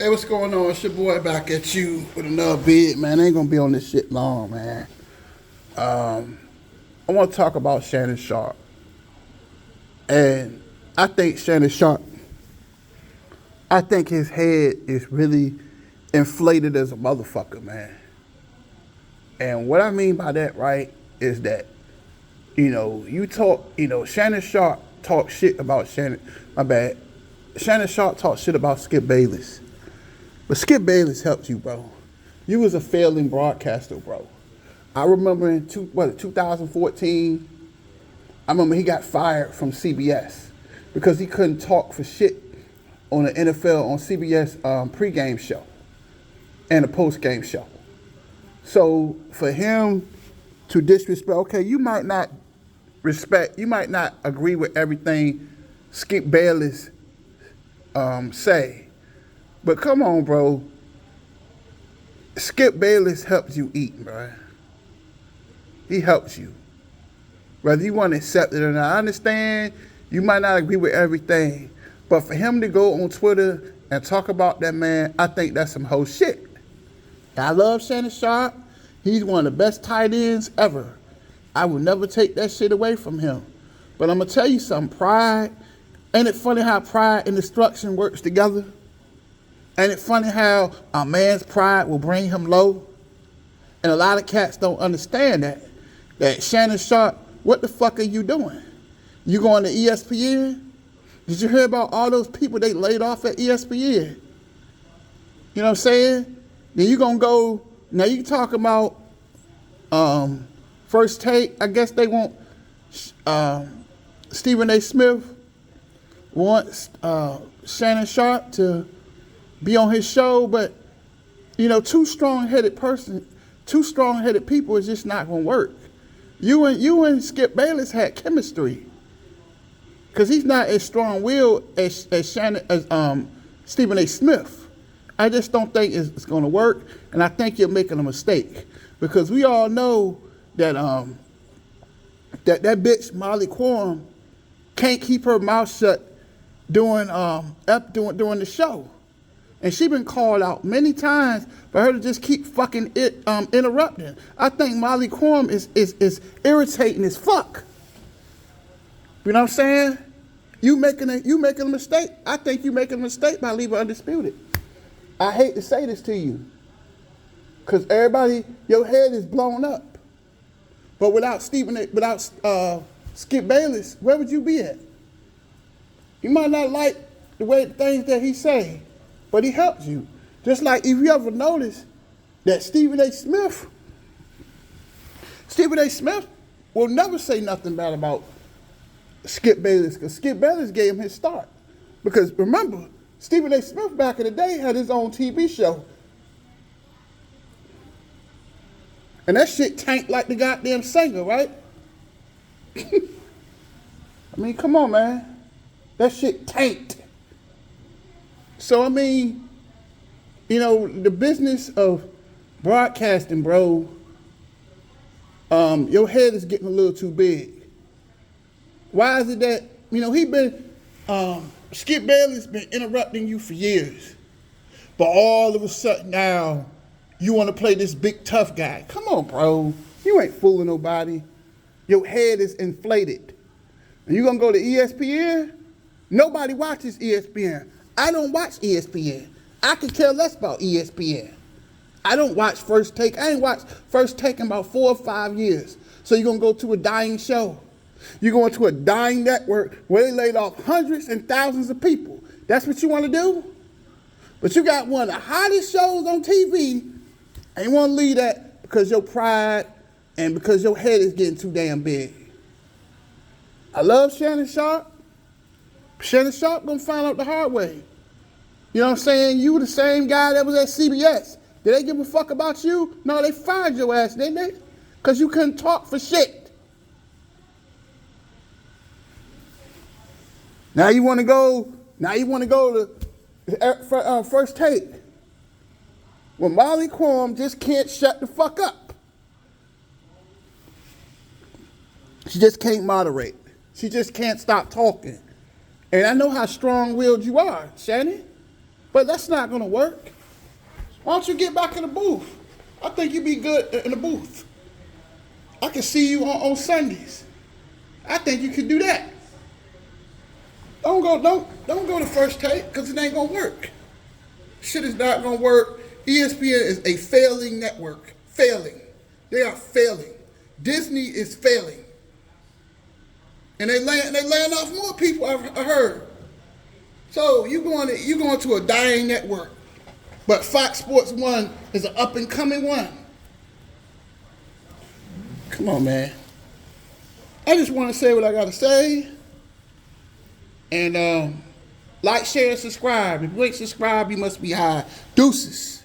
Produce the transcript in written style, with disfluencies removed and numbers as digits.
Hey, what's going on? It's your boy back at you with another bid, man. I ain't gonna be on this shit long, man. I want to talk about Shannon Sharpe. And I think Shannon Sharpe, I think his head is really inflated as a motherfucker, man. And what I mean by that, right, is that, Shannon Sharpe talk shit about Shannon Sharpe talk shit about Skip Bayless. But Skip Bayless helped you, bro. You was a failing broadcaster, bro. I remember in 2014, I remember he got fired from CBS because he couldn't talk for shit on the NFL on CBS pregame show and a postgame show. So for him to disrespect, okay, you might not agree with everything Skip Bayless say, but come on, bro. Skip Bayless helps you eat, bro. He helps you. Whether you want to accept it or not. I understand you might not agree with everything, but for him to go on Twitter and talk about that man, I think that's some whole shit. I love Shannon Sharpe. He's one of the best tight ends ever. I will never take that shit away from him. But I'm going to tell you something. Pride, ain't it funny how pride and destruction works together? Ain't it funny how a man's pride will bring him low? And a lot of cats don't understand that. That Shannon Sharpe, what the fuck are you doing? You going to ESPN? Did you hear about all those people they laid off at ESPN? You know what I'm saying? Then you gonna go, now you talking about First Take. I guess they want Stephen A. Smith wants Shannon Sharpe to be on his show, but two strong-headed people is just not gonna work. You and Skip Bayless had chemistry, because he's not as strong-willed as Stephen A. Smith. I just don't think it's gonna work, and I think you're making a mistake, because we all know that that bitch Molly Quorum can't keep her mouth shut during the show. And she been called out many times for her to just keep fucking interrupting. I think Molly Quorum is irritating as fuck. You know what I'm saying? You making a mistake. I think you making a mistake by leaving Undisputed. I hate to say this to you, because everybody, your head is blown up. But without Skip Bayless, where would you be at? You might not like the things that he say, but he helps you. Just like if you ever notice that Stephen A. Smith will never say nothing bad about Skip Bayless, because Skip Bayless gave him his start. Because remember, Stephen A. Smith back in the day had his own TV show. And that shit tanked like the goddamn singer, right? I mean, come on, man. That shit tanked. So, I mean, the business of broadcasting, bro, your head is getting a little too big. Why is it that, Skip Bayless been interrupting you for years, but all of a sudden now, you want to play this big tough guy. Come on, bro. You ain't fooling nobody. Your head is inflated. And you going to go to ESPN? Nobody watches ESPN. I don't watch ESPN. I could care less about ESPN. I don't watch First Take. I ain't watched First Take in about 4 or 5 years. So you're going to go to a dying show. You're going to a dying network where they laid off hundreds and thousands of people. That's what you want to do? But you got one of the hottest shows on TV, and you want to leave that because your pride and because your head is getting too damn big. I love Shannon Sharpe. Shannon Sharpe gonna find out the hard way. You know what I'm saying? You the same guy that was at CBS. Did they give a fuck about you? No, they fired your ass, didn't they? Because you couldn't talk for shit. Now you want to go to First Take. Well, Molly Quorum just can't shut the fuck up. She just can't moderate. She just can't stop talking. And I know how strong-willed you are, Shannon. But that's not going to work. Why don't you get back in the booth? I think you'd be good in the booth. I can see you on Sundays. I think you could do that. Don't go to First Take, because it ain't gonna work. Shit is not gonna work. ESPN is a failing network. Failing. They are failing. Disney is failing. And they laying off more people, I've heard. So you going to a dying network. But Fox Sports 1 is an up and coming one. Come on, man. I just want to say what I got to say. And like, share, and subscribe. If you ain't subscribed, you must be high. Deuces.